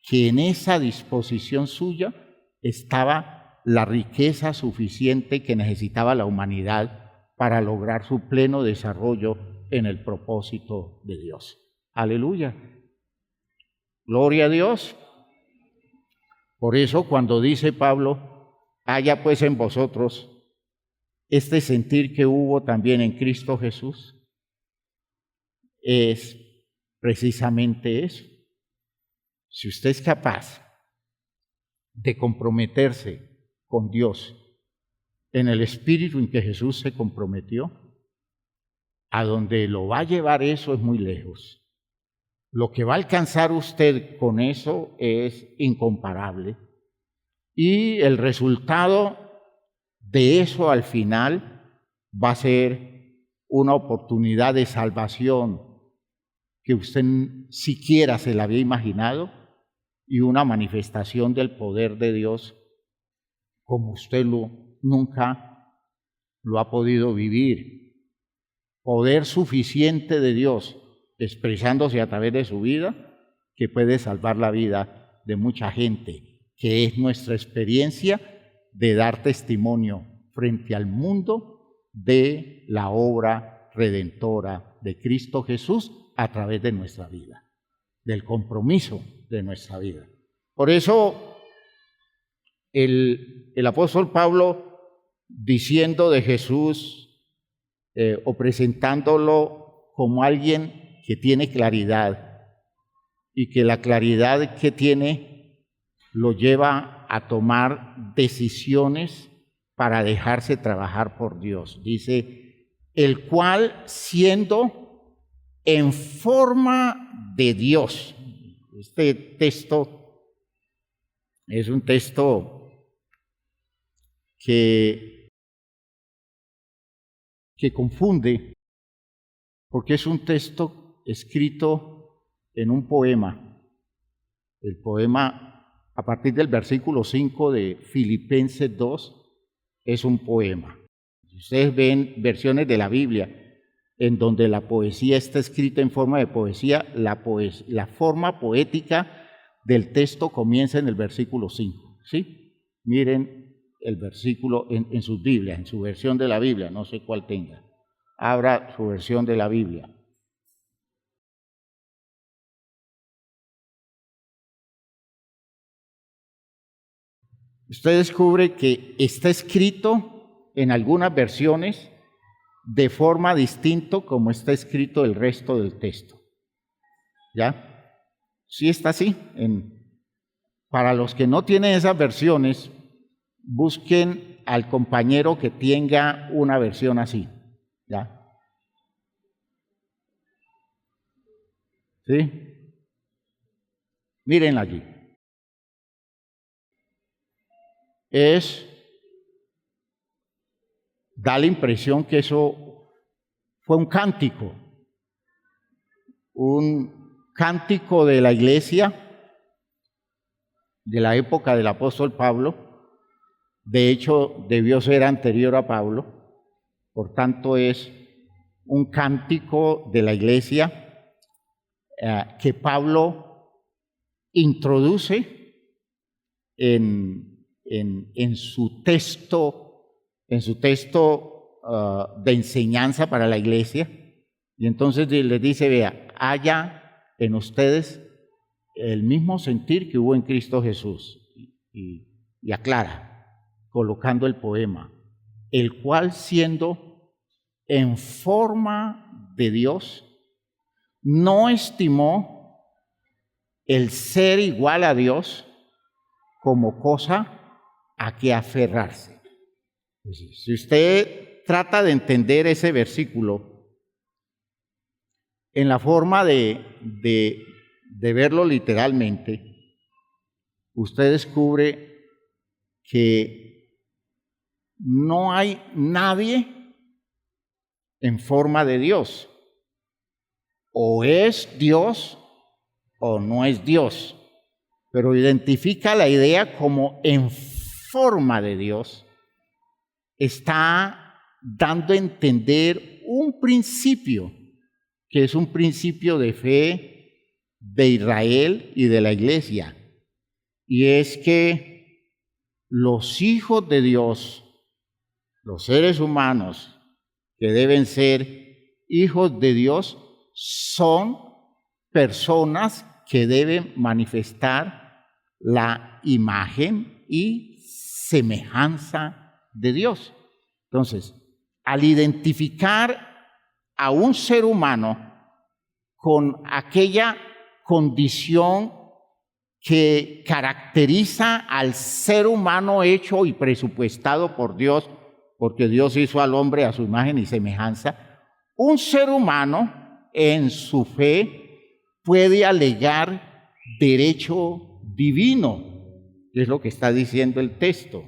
A: que en esa disposición suya estaba la riqueza suficiente que necesitaba la humanidad para lograr su pleno desarrollo en el propósito de Dios. Aleluya. Gloria a Dios. Por eso cuando dice Pablo, haya pues en vosotros este sentir que hubo también en Cristo Jesús, es precisamente eso. Si usted es capaz de comprometerse con Dios en el espíritu en que Jesús se comprometió, a donde lo va a llevar eso es muy lejos. Lo que va a alcanzar usted con eso es incomparable. Y el resultado de eso al final va a ser una oportunidad de salvación que usted siquiera se la había imaginado, y una manifestación del poder de Dios como usted nunca lo ha podido vivir. Poder suficiente de Dios expresándose a través de su vida, que puede salvar la vida de mucha gente, que es nuestra experiencia de dar testimonio frente al mundo de la obra redentora de Cristo Jesús a través de nuestra vida, del compromiso de nuestra vida. Por eso el apóstol Pablo, diciendo de Jesús o presentándolo como alguien que tiene claridad, y que la claridad que tiene lo lleva a tomar decisiones para dejarse trabajar por Dios. Dice, el cual siendo en forma de Dios. Este texto es un texto que confunde, porque es un texto escrito en un poema. El poema, a partir del versículo 5 de Filipenses 2, es un poema. Si ustedes ven versiones de la Biblia en donde la poesía está escrita en forma de poesía, la forma poética del texto comienza en el versículo 5, ¿sí? Miren el versículo en sus Biblias, en su versión de la Biblia, no sé cuál tenga. Abra su versión de la Biblia. Usted descubre que está escrito en algunas versiones de forma distinta como está escrito el resto del texto. ¿Ya? Sí está así. Para los que no tienen esas versiones, busquen al compañero que tenga una versión así. ¿Ya? ¿Sí? Mírenla allí. Da la impresión que eso fue un cántico de la iglesia de la época del apóstol Pablo. De hecho, debió ser anterior a Pablo, por tanto es un cántico de la iglesia que Pablo introduce en su texto de enseñanza para la iglesia, y entonces les dice, vea, haya en ustedes el mismo sentir que hubo en Cristo Jesús, y aclara, colocando el poema, el cual siendo en forma de Dios, no estimó el ser igual a Dios como cosa a que aferrarse. Si usted trata de entender ese versículo en la forma de verlo literalmente, usted descubre que no hay nadie en forma de Dios. O es Dios o no es Dios, pero identifica la idea como en forma de Dios. Está dando a entender un principio, que es un principio de fe de Israel y de la iglesia, y es que los hijos de Dios, los seres humanos que deben ser hijos de Dios, son personas que deben manifestar la imagen y semejanza de Dios. Entonces, al identificar a un ser humano con aquella condición que caracteriza al ser humano hecho y presupuestado por Dios, porque Dios hizo al hombre a su imagen y semejanza, un ser humano en su fe puede alegar derecho divino, que es lo que está diciendo el texto,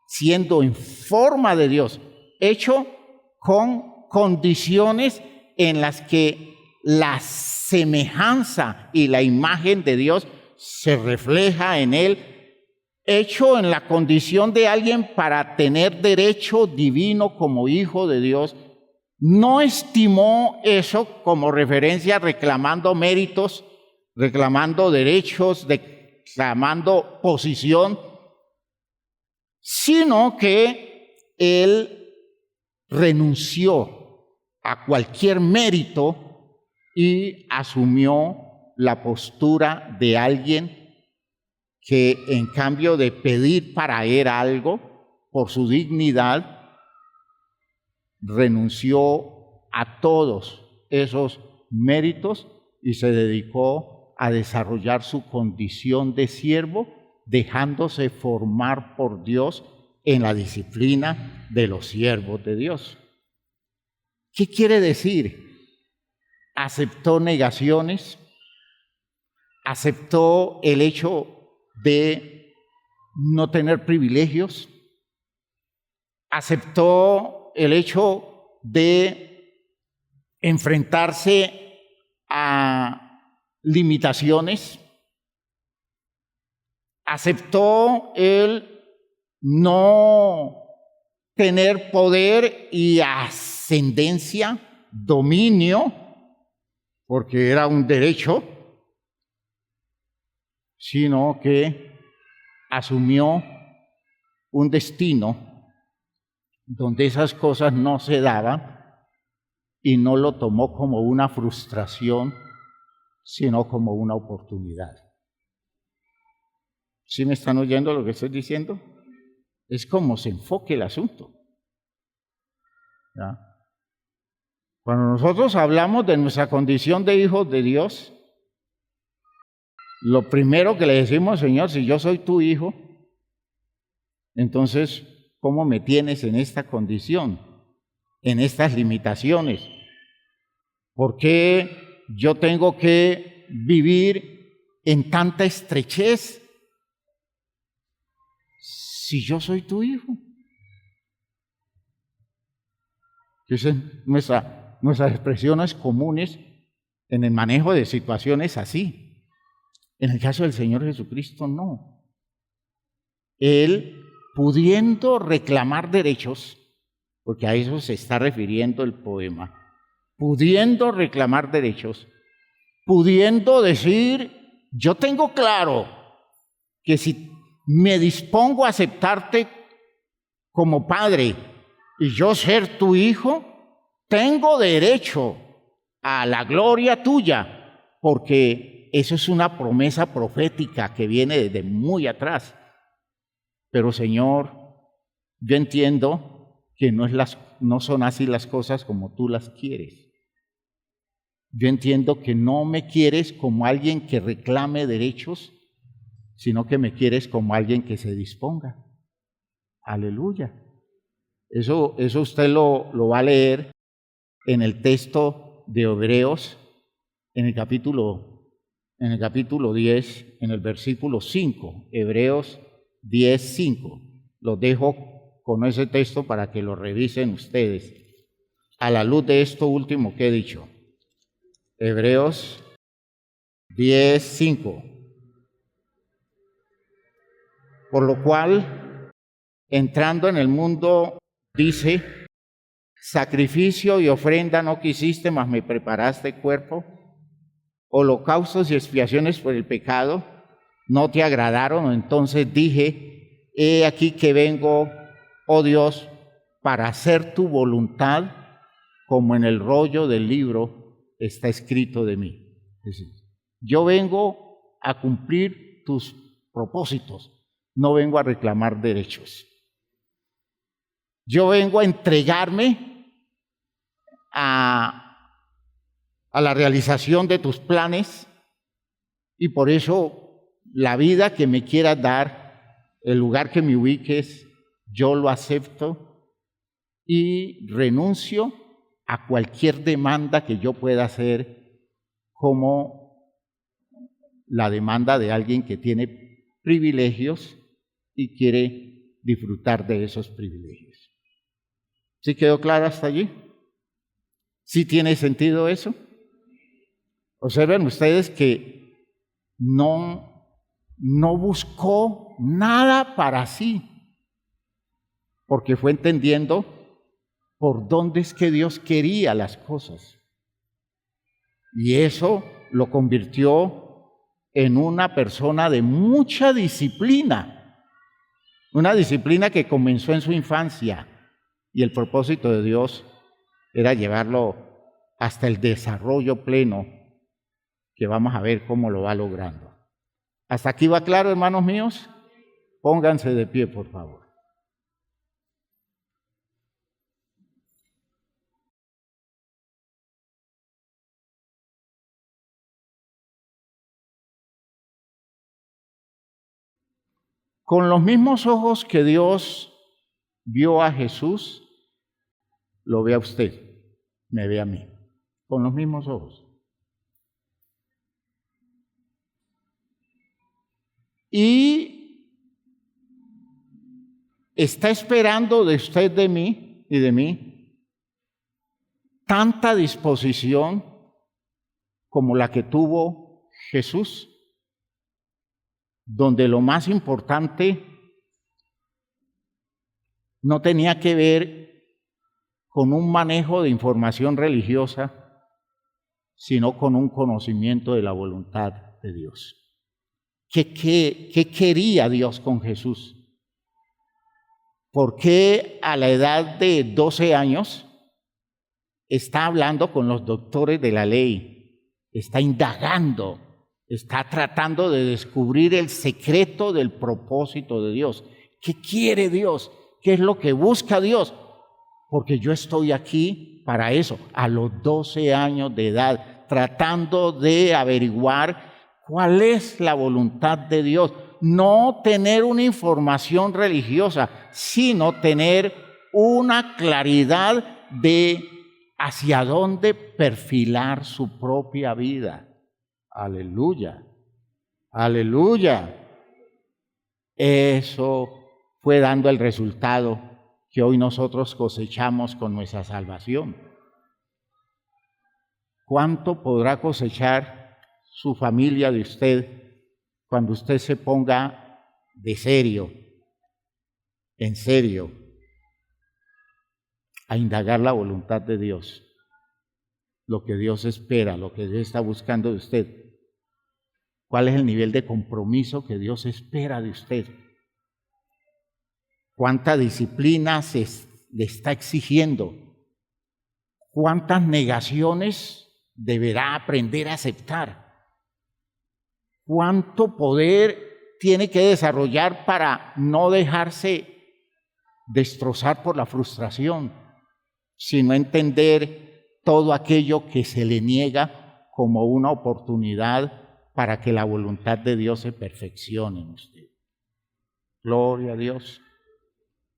A: siendo en forma de Dios, hecho con condiciones en las que la semejanza y la imagen de Dios se refleja en él, hecho en la condición de alguien para tener derecho divino como hijo de Dios, no estimó eso como referencia reclamando méritos, reclamando derechos, reclamando posición, sino que él renunció a cualquier mérito y asumió la postura de alguien que en cambio de pedir para él algo por su dignidad, renunció a todos esos méritos y se dedicó a desarrollar su condición de siervo, dejándose formar por Dios en la disciplina de los siervos de Dios. ¿Qué quiere decir? Aceptó negaciones, aceptó el hecho de no tener privilegios, aceptó el hecho de enfrentarse a limitaciones, aceptó el no tener poder y ascendencia, dominio, porque era un derecho, sino que asumió un destino donde esas cosas no se daban y no lo tomó como una frustración, sino como una oportunidad. ¿Sí me están oyendo lo que estoy diciendo? Es como se enfoque el asunto. ¿Ya? Cuando nosotros hablamos de nuestra condición de hijos de Dios, lo primero que le decimos, Señor, si yo soy tu hijo, entonces, ¿cómo me tienes en esta condición, en estas limitaciones? ¿Por qué yo tengo que vivir en tanta estrechez si yo soy tu hijo? Esas son nuestras expresiones comunes en el manejo de situaciones así. En el caso del Señor Jesucristo, no. Él, pudiendo reclamar derechos, porque a eso se está refiriendo el poema, pudiendo reclamar derechos, pudiendo decir, yo tengo claro que si me dispongo a aceptarte como padre y yo ser tu hijo, tengo derecho a la gloria tuya, porque eso es una promesa profética que viene desde muy atrás. Pero Señor, yo entiendo que no son así las cosas como tú las quieres. Yo entiendo que no me quieres como alguien que reclame derechos, sino que me quieres como alguien que se disponga. Aleluya. Eso usted lo va a leer en el texto de Hebreos, en el capítulo 10, en el versículo 5, Hebreos 10, 5. Los dejo con ese texto para que lo revisen ustedes, a la luz de esto último que he dicho. Hebreos 10, 5. Por lo cual, entrando en el mundo, dice, sacrificio y ofrenda no quisiste, mas me preparaste cuerpo. Holocaustos y expiaciones por el pecado no te agradaron. Entonces dije, he aquí que vengo, oh Dios, para hacer tu voluntad, como en el rollo del libro está escrito de mí. Es decir, yo vengo a cumplir tus propósitos, no vengo a reclamar derechos. Yo vengo a entregarme a la realización de tus planes, y por eso la vida que me quieras dar, el lugar que me ubiques, yo lo acepto y renuncio a cualquier demanda que yo pueda hacer, como la demanda de alguien que tiene privilegios y quiere disfrutar de esos privilegios. ¿Sí quedó claro hasta allí? ¿Sí tiene sentido eso? Observen ustedes que no buscó nada para sí, porque fue entendiendo por dónde es que Dios quería las cosas. Y eso lo convirtió en una persona de mucha disciplina, una disciplina que comenzó en su infancia, y el propósito de Dios era llevarlo hasta el desarrollo pleno, que vamos a ver cómo lo va logrando. ¿Hasta aquí va claro, hermanos míos? Pónganse de pie, por favor. Con los mismos ojos que Dios vio a Jesús, lo ve a usted, me ve a mí, con los mismos ojos. Y está esperando de usted, de mí y de mí, tanta disposición como la que tuvo Jesús, donde lo más importante no tenía que ver con un manejo de información religiosa, sino con un conocimiento de la voluntad de Dios. ¿Qué quería Dios con Jesús? ¿Por qué a la edad de 12 años está hablando con los doctores de la ley? Está indagando, está tratando de descubrir el secreto del propósito de Dios. ¿Qué quiere Dios? ¿Qué es lo que busca Dios? Porque yo estoy aquí para eso, a los 12 años de edad, tratando de averiguar cuál es la voluntad de Dios. No tener una información religiosa, sino tener una claridad de hacia dónde perfilar su propia vida. Aleluya, aleluya. Eso fue dando el resultado que hoy nosotros cosechamos con nuestra salvación. ¿Cuánto podrá cosechar su familia de usted cuando usted se ponga de serio, en serio, a indagar la voluntad de Dios? Lo que Dios espera, lo que Dios está buscando de usted. ¿Cuál es el nivel de compromiso que Dios espera de usted? ¿Cuánta disciplina le está exigiendo? ¿Cuántas negaciones deberá aprender a aceptar? ¿Cuánto poder tiene que desarrollar para no dejarse destrozar por la frustración, sino entender todo aquello que se le niega como una oportunidad para que la voluntad de Dios se perfeccione en usted? Gloria a Dios.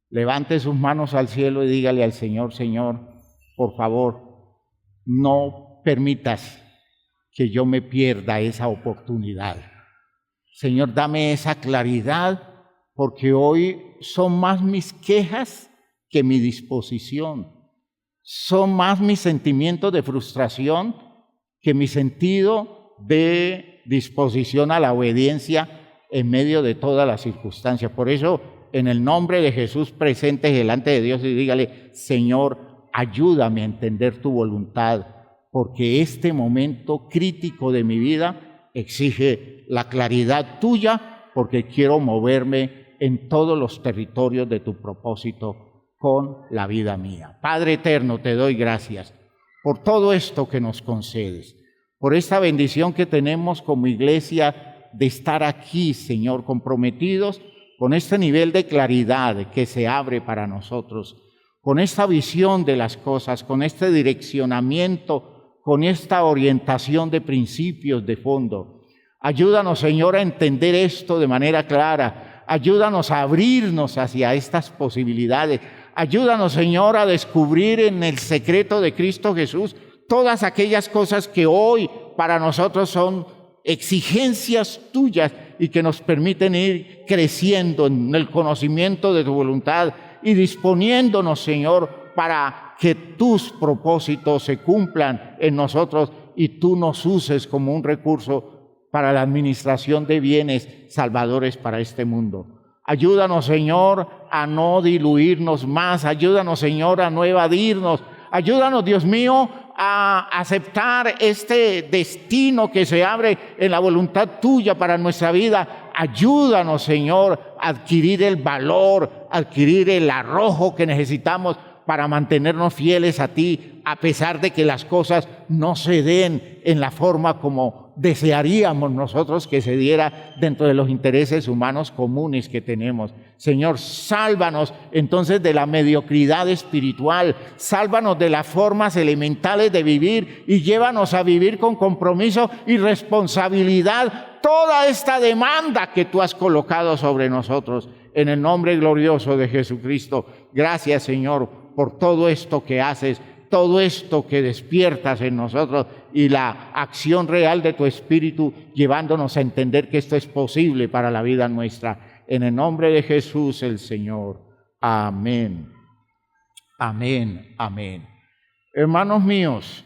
A: Levante sus manos al cielo y dígale al Señor: Señor, por favor, no permitas que yo me pierda esa oportunidad. Señor, dame esa claridad, porque hoy son más mis quejas que mi disposición. Son más mis sentimientos de frustración que mi sentido de disposición a la obediencia en medio de todas las circunstancias. Por eso, en el nombre de Jesús, presente delante de Dios y dígale: Señor, ayúdame a entender tu voluntad, porque este momento crítico de mi vida exige la claridad tuya, porque quiero moverme en todos los territorios de tu propósito con la vida mía. Padre eterno, te doy gracias por todo esto que nos concedes, por esta bendición que tenemos como iglesia de estar aquí, Señor, comprometidos con este nivel de claridad que se abre para nosotros, con esta visión de las cosas, con este direccionamiento, con esta orientación de principios de fondo. Ayúdanos, Señor, a entender esto de manera clara. Ayúdanos a abrirnos hacia estas posibilidades. Ayúdanos, Señor, a descubrir en el secreto de Cristo Jesús todas aquellas cosas que hoy para nosotros son exigencias tuyas y que nos permiten ir creciendo en el conocimiento de tu voluntad y disponiéndonos, Señor, para que tus propósitos se cumplan en nosotros y tú nos uses como un recurso para la administración de bienes salvadores para este mundo. Ayúdanos, Señor, a no diluirnos más. Ayúdanos, Señor, a no evadirnos. Ayúdanos, Dios mío, a aceptar este destino que se abre en la voluntad tuya para nuestra vida. Ayúdanos, Señor, a adquirir el valor, a adquirir el arrojo que necesitamos para mantenernos fieles a ti, a pesar de que las cosas no se den en la forma como desearíamos nosotros que se diera dentro de los intereses humanos comunes que tenemos. Señor, sálvanos entonces de la mediocridad espiritual, sálvanos de las formas elementales de vivir y llévanos a vivir con compromiso y responsabilidad toda esta demanda que tú has colocado sobre nosotros. En el nombre glorioso de Jesucristo, gracias, Señor, por todo esto que haces, todo esto que despiertas en nosotros y la acción real de tu Espíritu, llevándonos a entender que esto es posible para la vida nuestra. En el nombre de Jesús el Señor. Amén. Amén. Amén. Hermanos míos,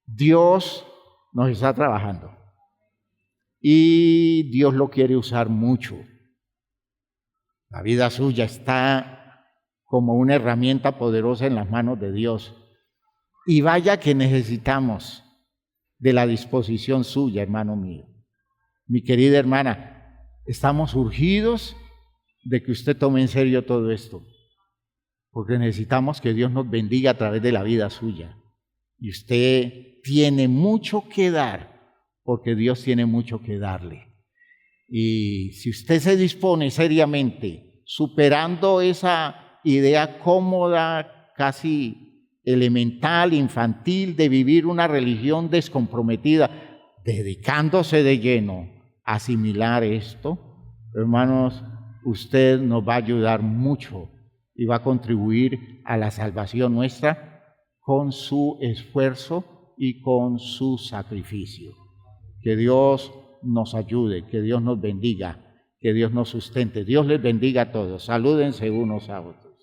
A: Dios nos está trabajando y Dios lo quiere usar mucho. La vida suya está como una herramienta poderosa en las manos de Dios. Y vaya que necesitamos de la disposición suya, hermano mío. Mi querida hermana, estamos urgidos de que usted tome en serio todo esto, porque necesitamos que Dios nos bendiga a través de la vida suya. Y usted tiene mucho que dar, porque Dios tiene mucho que darle. Y si usted se dispone seriamente, superando esa idea cómoda, casi elemental, infantil, de vivir una religión descomprometida, dedicándose de lleno a asimilar esto, hermanos, usted nos va a ayudar mucho y va a contribuir a la salvación nuestra con su esfuerzo y con su sacrificio. Que Dios nos ayude, que Dios nos bendiga, que Dios nos sustente. Dios les bendiga a todos. Salúdense unos a otros.